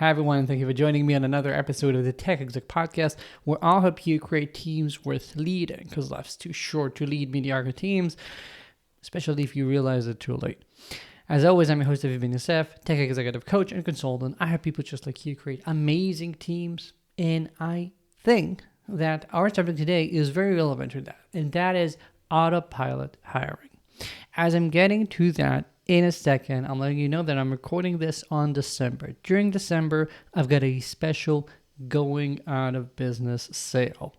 Hi everyone, and thank you for joining me on another episode of the Tech Exec Podcast, where I'll help you create teams worth leading, because life's too short to lead mediocre teams, especially if you realize it too late. As always, I'm your host, Aviv Ben-Yosef, Tech Executive Coach and Consultant. I help people just like you create amazing teams, and I think that our topic today is very relevant to that, and that is Autopilot Hiring. As I'm getting to that in a second, I'm letting you know that I'm recording this on December. During December, I've got a special going out of business sale.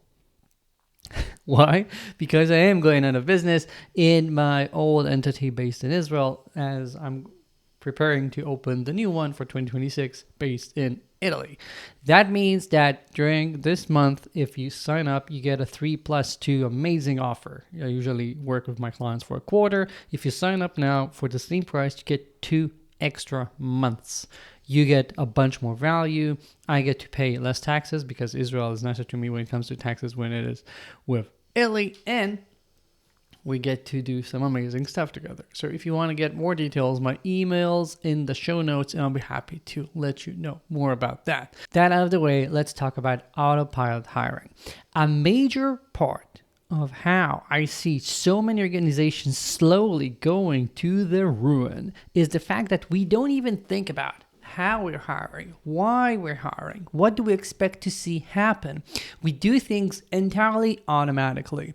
Why? Because I am going out of business in my old entity based in Israel, as I'm preparing to open the new one for 2026 based in Italy. That means that during this month, if you sign up, you get a 3+2 amazing offer. I usually work with my clients for a quarter. If you sign up now for the same price, you get 2 extra months. You get a bunch more value. I get to pay less taxes because Israel is nicer to me when it comes to taxes when it is with Italy, and we get to do some amazing stuff together. So if you want to get more details, my email's in the show notes, and I'll be happy to let you know more about that. That out of the way, let's talk about autopilot hiring. A major part of how I see so many organizations slowly going to their ruin is the fact that we don't even think about how we're hiring, why we're hiring, what do we expect to see happen. We do things entirely automatically.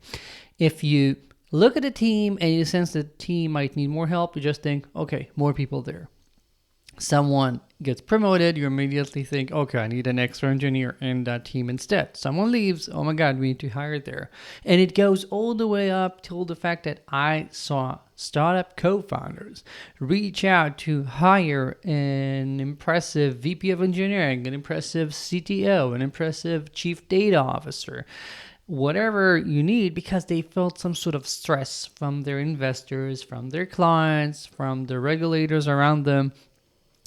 If you look at a team and you sense the team might need more help, you just think, okay, more people there. Someone gets promoted, you immediately think, okay, I need an extra engineer in that team instead. Someone leaves, oh my God, we need to hire there. And it goes all the way up till the fact that I saw startup co-founders reach out to hire an impressive VP of engineering, an impressive CTO, an impressive chief data officer, whatever you need, because they felt some sort of stress from their investors, from their clients, from the regulators around them.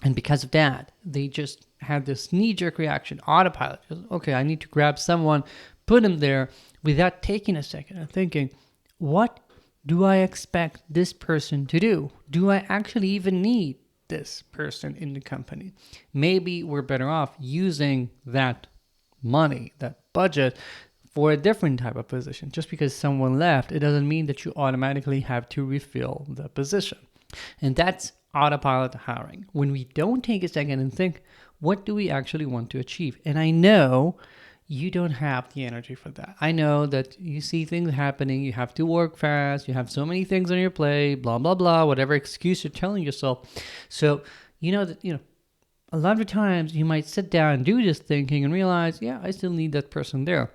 And because of that, they just had this knee-jerk reaction, autopilot. Okay, I need to grab someone, put him there without taking a second and thinking, what do I expect this person to do? Do I actually even need this person in the company? Maybe we're better off using that money, that budget, for a different type of position. Just because someone left, it doesn't mean that you automatically have to refill the position. And that's autopilot hiring. When we don't take a second and think, what do we actually want to achieve? And I know you don't have the energy for that. I know that you see things happening, you have to work fast, you have so many things on your plate, blah, blah, blah, whatever excuse you're telling yourself. So, a lot of times you might sit down and do this thinking and realize, yeah, I still need that person there.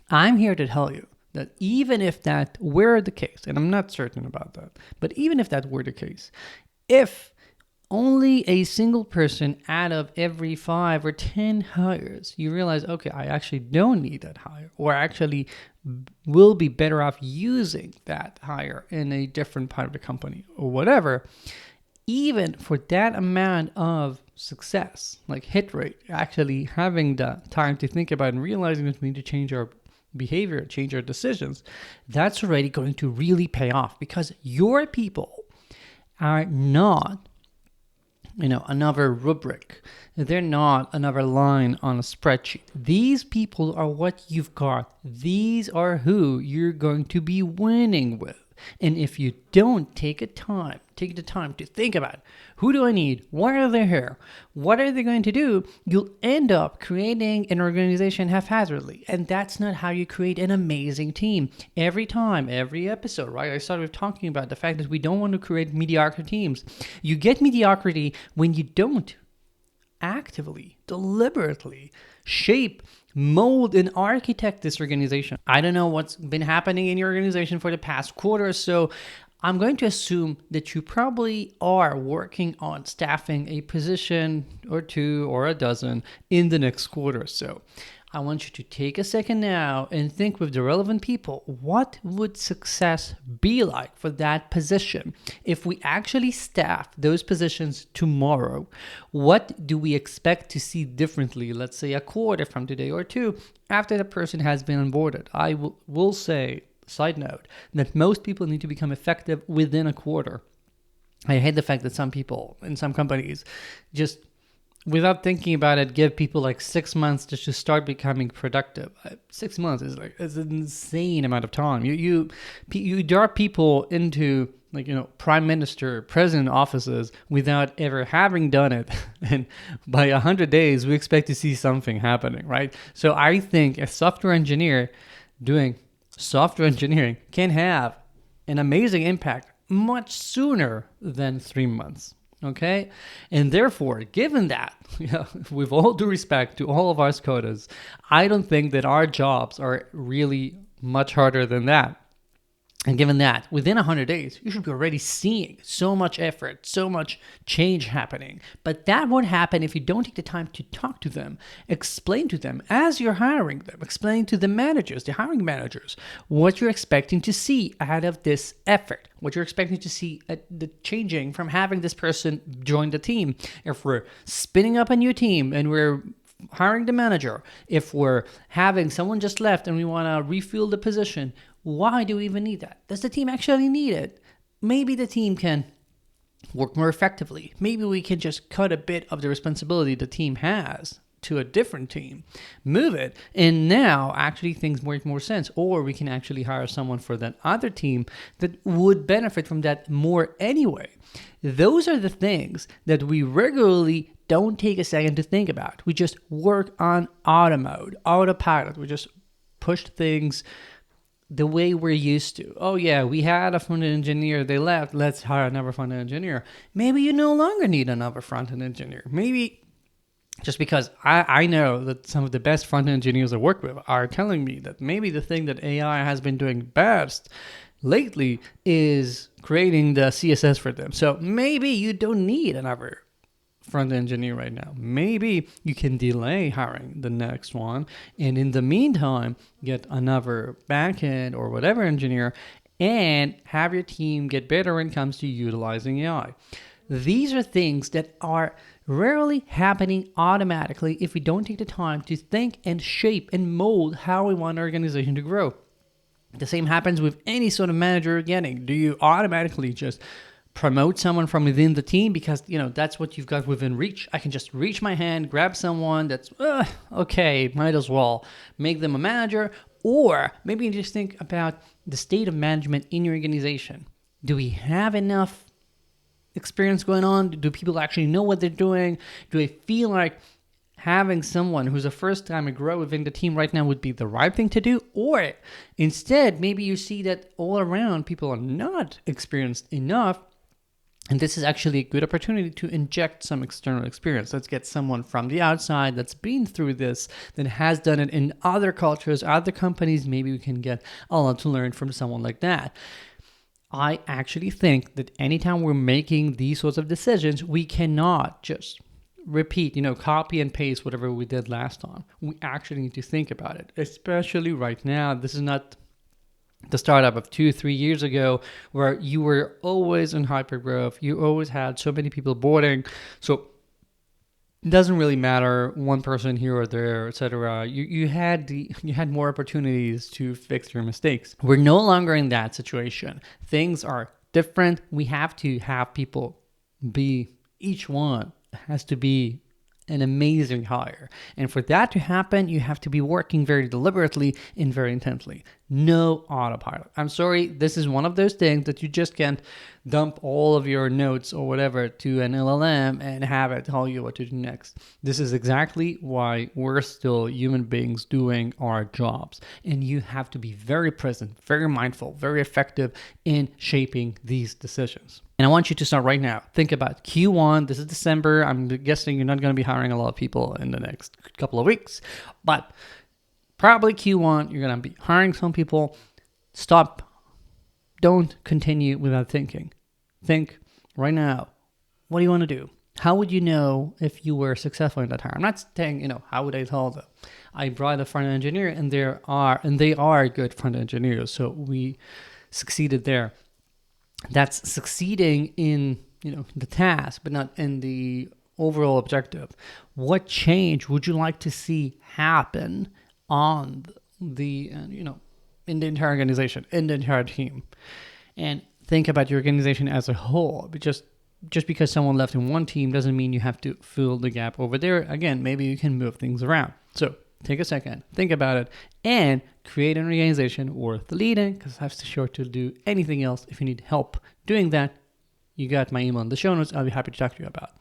I'm here to tell you that even if that were the case, and I'm not certain about that, but even if that were the case, if only a single person out of every 5 or 10 hires, you realize, okay, I actually don't need that hire, or actually will be better off using that hire in a different part of the company or whatever, even for that amount of success, like hit rate, actually having the time to think about and realizing that we need to change our behavior, change our decisions, that's already going to really pay off, because your people are not, another rubric. They're not another line on a spreadsheet. These people are what you've got. These are who you're going to be winning with. And if you don't take the time to think about, who do I need? Why are they here? What are they going to do? You'll end up creating an organization haphazardly. And that's not how you create an amazing team. Every time, every episode, right? I started talking about the fact that we don't want to create mediocre teams. You get mediocrity when you don't actively, deliberately shape, mold, and architect this organization. I don't know what's been happening in your organization for the past quarter or so. I'm going to assume that you probably are working on staffing a position or 2 or a dozen in the next quarter or so. I want you to take a second now and think with the relevant people, what would success be like for that position? If we actually staff those positions tomorrow, what do we expect to see differently, let's say a quarter from today or 2, after the person has been onboarded? I will say, side note, that most people need to become effective within a quarter. I hate the fact that some people in some companies just without thinking about it, give people like 6 months just to start becoming productive. 6 months is like, it's an insane amount of time. You dart people into, like, prime minister, president offices without ever having done it. And by 100 days, we expect to see something happening, right? So I think a software engineer doing software engineering can have an amazing impact much sooner than 3 months. Okay. And therefore, given that, with all due respect to all of our coders, I don't think that our jobs are really much harder than that. And given that, within 100 days, you should be already seeing so much effort, so much change happening. But that won't happen if you don't take the time to talk to them, explain to them as you're hiring them, explain to the managers, the hiring managers, what you're expecting to see out of this effort, what you're expecting to see the changing from having this person join the team. If we're spinning up a new team and we're hiring the manager, if we're having someone just left and we want to refill the position, why do we even need that? Does the team actually need it? Maybe the team can work more effectively. Maybe we can just cut a bit of the responsibility the team has to a different team, move it, and now actually things make more sense. Or we can actually hire someone for that other team that would benefit from that more anyway. Those are the things that we regularly don't take a second to think about. We just work on autopilot. We just push things the way we're used to. Oh yeah, we had a front-end engineer, they left, let's hire another front-end engineer. Maybe you no longer need another front-end engineer. Maybe just because I know that some of the best front-end engineers I work with are telling me that maybe the thing that AI has been doing best lately is creating the CSS for them. So maybe you don't need another front engineer right now. Maybe you can delay hiring the next one, and in the meantime, get another backend or whatever engineer and have your team get better when it comes to utilizing AI. These are things that are rarely happening automatically if we don't take the time to think and shape and mold how we want our organization to grow. The same happens with any sort of manager you're getting. Do you automatically just promote someone from within the team because, that's what you've got within reach? I can just reach my hand, grab someone that's, okay, might as well make them a manager. Or maybe you just think about the state of management in your organization. Do we have enough experience going on? Do people actually know what they're doing? Do they feel like having someone who's a first-timer grow within the team right now would be the right thing to do? Or instead, maybe you see that all around people are not experienced enough, and this is actually a good opportunity to inject some external experience. Let's get someone from the outside that's been through this, that has done it in other cultures, other companies. Maybe we can get a lot to learn from someone like that. I actually think that anytime we're making these sorts of decisions, we cannot just repeat, copy and paste whatever we did last time. We actually need to think about it, especially right now. This is not the startup of 2-3 years ago where you were always in hypergrowth. You always had so many people boarding. So it doesn't really matter one person here or there, etc. You had more opportunities to fix your mistakes. We're no longer in that situation. Things are different. We have to have people be, each one has to be an amazing hire. And for that to happen, you have to be working very deliberately and very intently. No autopilot. I'm sorry, this is one of those things that you just can't dump all of your notes or whatever to an LLM and have it tell you what to do next. This is exactly why we're still human beings doing our jobs. And you have to be very present, very mindful, very effective in shaping these decisions. And I want you to start right now. Think about Q1. This is December. I'm guessing you're not going to be hiring a lot of people in the next couple of weeks, but probably Q1, you're going to be hiring some people. Stop. Don't continue without thinking. Think right now. What do you want to do? How would you know if you were successful in that hire? I'm not saying, how would I tell them? I brought a front-end engineer and they are good front-end engineers. So we succeeded there. That's succeeding in, the task, but not in the overall objective. What change would you like to see happen on the, in the entire organization, in the entire team? And think about your organization as a whole. But just just because someone left in one team doesn't mean you have to fill the gap over there. Again, maybe you can move things around. So take a second, think about it, and create an organization worth leading, because life's too short to do anything else. If you need help doing that, you got my email in the show notes. I'll be happy to talk to you about.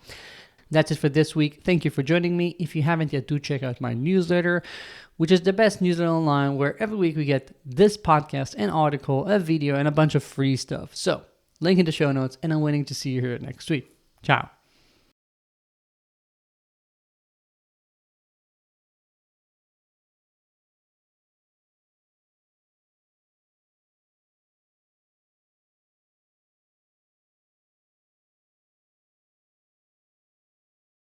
That's it for this week. Thank you for joining me. If you haven't yet, do check out my newsletter, which is the best newsletter online, where every week we get this podcast, an article, a video, and a bunch of free stuff. So link in the show notes, and I'm waiting to see you here next week. Ciao.